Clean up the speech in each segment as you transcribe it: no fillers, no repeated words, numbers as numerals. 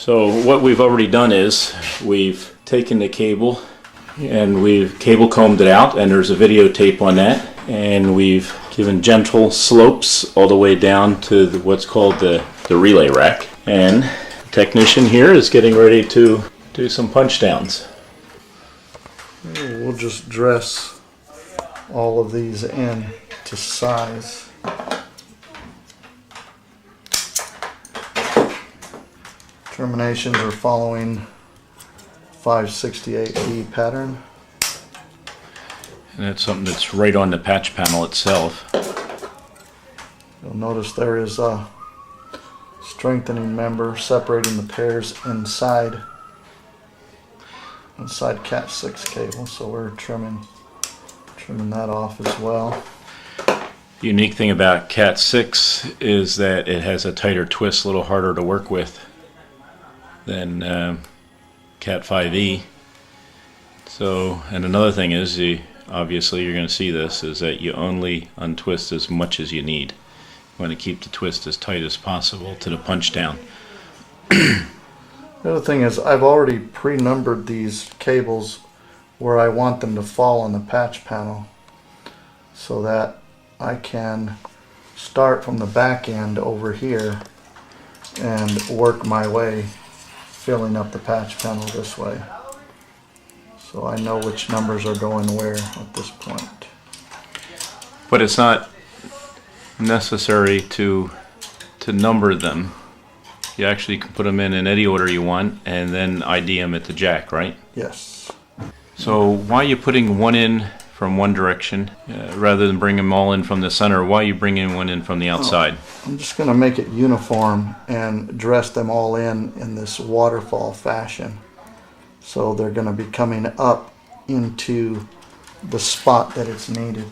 So what we've already done is we've taken the cable and we've cable combed it out, and there's a videotape on that, and we've given gentle slopes all the way down to what's called the relay rack. And the technician here is getting ready to do some punch downs. We'll just dress all of these in to size. Terminations are following 568B pattern. And that's something that's right on the patch panel itself. You'll notice there is a strengthening member separating the pairs inside Cat 6 cable, so we're trimming that off as well. The unique thing about Cat 6 is that it has a tighter twist, a little harder to work with than Cat 5e. So, and another thing is, obviously you're going to see this, is that you only untwist as much as you need. You want to keep the twist as tight as possible to the punch down. The other thing is, I've already pre-numbered these cables where I want them to fall on the patch panel, so that I can start from the back end over here and work my way filling up the patch panel this way. So I know which numbers are going where at this point. But it's not necessary to number them. You actually can put them in any order you want and then ID them at the jack, right? Yes. So why are you putting one in from one direction rather than bring them all in from the center? Why are you bringing one in from the outside? I'm just going to make it uniform and dress them all in this waterfall fashion. So they're going to be coming up into the spot that it's needed.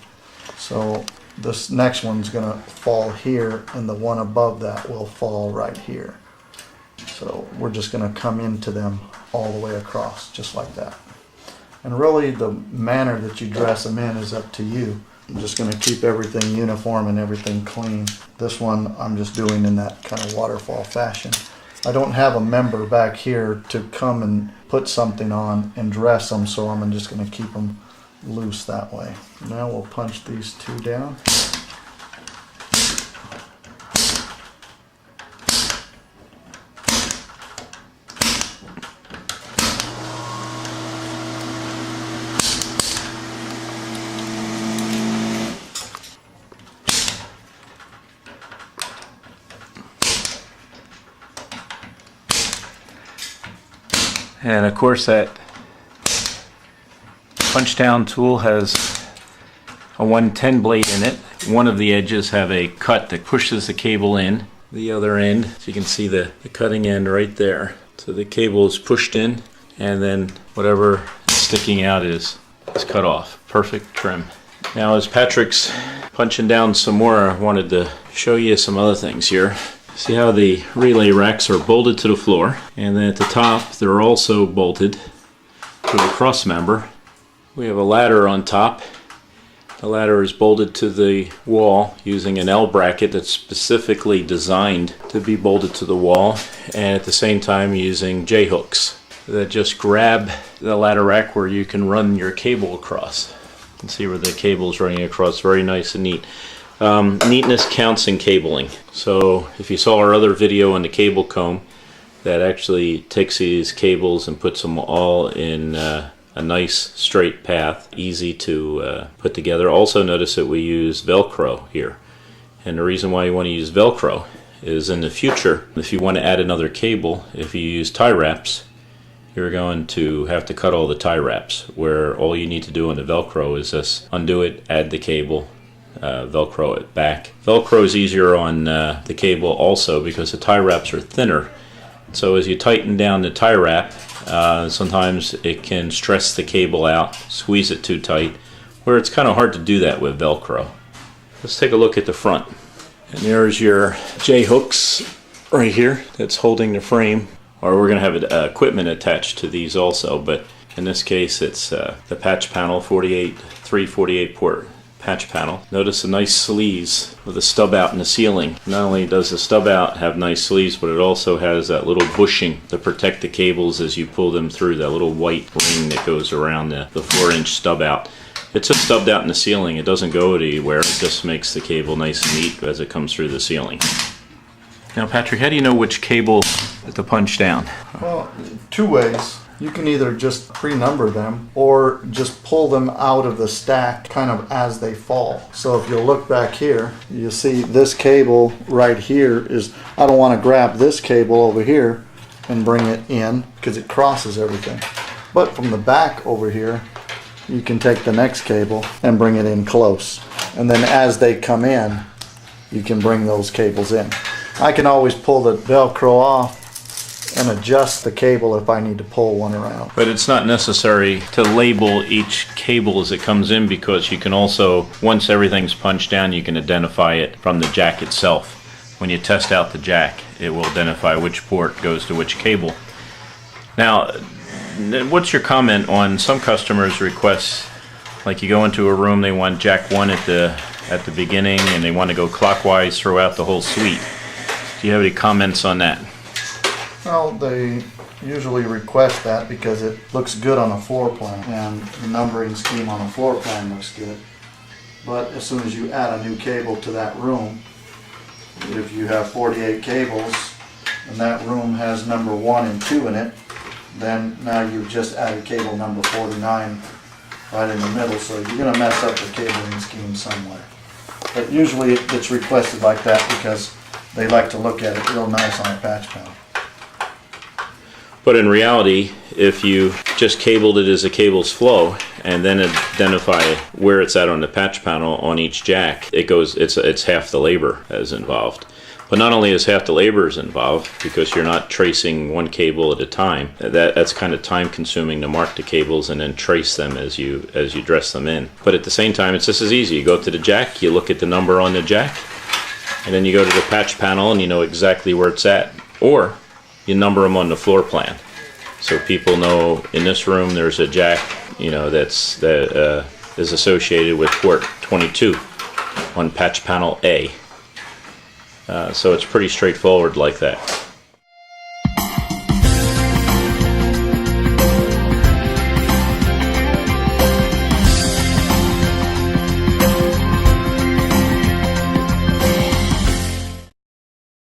So this next one's going to fall here, and the one above that will fall right here. So we're just going to come into them all the way across, just like that. And really the manner that you dress them in is up to you. I'm just going to keep everything uniform and everything clean. This one I'm just doing in that kind of waterfall fashion. I don't have a member back here to come and put something on and dress them, so I'm just going to keep them loose that way. Now we'll punch these two down. And of course that punch down tool has a 110 blade in it. One of the edges have a cut that pushes the cable in. The other end, so you can see the cutting end right there. So the cable is pushed in, and then whatever is sticking out is cut off. Perfect trim. Now as Patrick's punching down some more, I wanted to show you some other things here. See how the relay racks are bolted to the floor, and then at the top they're also bolted to the cross member. We have a ladder on top. The ladder is bolted to the wall using an L bracket that's specifically designed to be bolted to the wall, and at the same time using J hooks that just grab the ladder rack where you can run your cable across. You can see where the cable is running across, very nice and neat. Neatness counts in cabling. So if you saw our other video on the cable comb, that actually takes these cables and puts them all in a nice straight path, easy to put together. Also notice that we use Velcro here. And the reason why you want to use Velcro is in the future, if you want to add another cable, if you use tie wraps, you're going to have to cut all the tie wraps, where all you need to do on the Velcro is just undo it, add the cable, Velcro it back. Velcro is easier on the cable also because the tie wraps are thinner. So as you tighten down the tie wrap, sometimes it can stress the cable out, squeeze it too tight, where it's kind of hard to do that with Velcro. Let's take a look at the front. And there's your J hooks right here that's holding the frame. Or we're going to have equipment attached to these also, but in this case it's the patch panel, 348 port patch panel. Notice a nice sleeves with a stub out in the ceiling. Not only does the stub out have nice sleeves, but it also has that little bushing to protect the cables as you pull them through, that little white ring that goes around the 4-inch stub out. It's just stubbed out in the ceiling. It doesn't go anywhere. It just makes the cable nice and neat as it comes through the ceiling. Now, Patrick, how do you know which cable to punch down? Well, 2 ways. You can either just pre-number them or just pull them out of the stack kind of as they fall. So if you'll look back here, you see this cable right here is, I don't want to grab this cable over here and bring it in because it crosses everything. But from the back over here, you can take the next cable and bring it in close. And then as they come in, you can bring those cables in. I can always pull the Velcro off and adjust the cable if I need to pull one around. But it's not necessary to label each cable as it comes in, because you can also, once everything's punched down, you can identify it from the jack itself. When you test out the jack, it will identify which port goes to which cable. Now, what's your comment on some customers' requests? Like you go into a room, they want jack 1 at the beginning, and they want to go clockwise throughout the whole suite. Do you have any comments on that? Well, they usually request that because it looks good on a floor plan, and the numbering scheme on a floor plan looks good. But as soon as you add a new cable to that room, if you have 48 cables and that room has number 1 and 2 in it, then now you've just added cable number 49 right in the middle, so you're going to mess up the cabling scheme somewhere. But usually it's requested like that because they like to look at it real nice on a patch panel. But in reality, if you just cabled it as the cables flow and then identify where it's at on the patch panel on each jack, it's half the labor as involved. But not only is half the labor is involved, because you're not tracing one cable at a time. That's kind of time consuming to mark the cables and then trace them as you dress them in. But at the same time, it's just as easy. You go to the jack, you look at the number on the jack, and then you go to the patch panel and you know exactly where it's at. Or you number them on the floor plan, so people know in this room there's a jack, that is associated with port 22 on patch panel A. So it's pretty straightforward like that.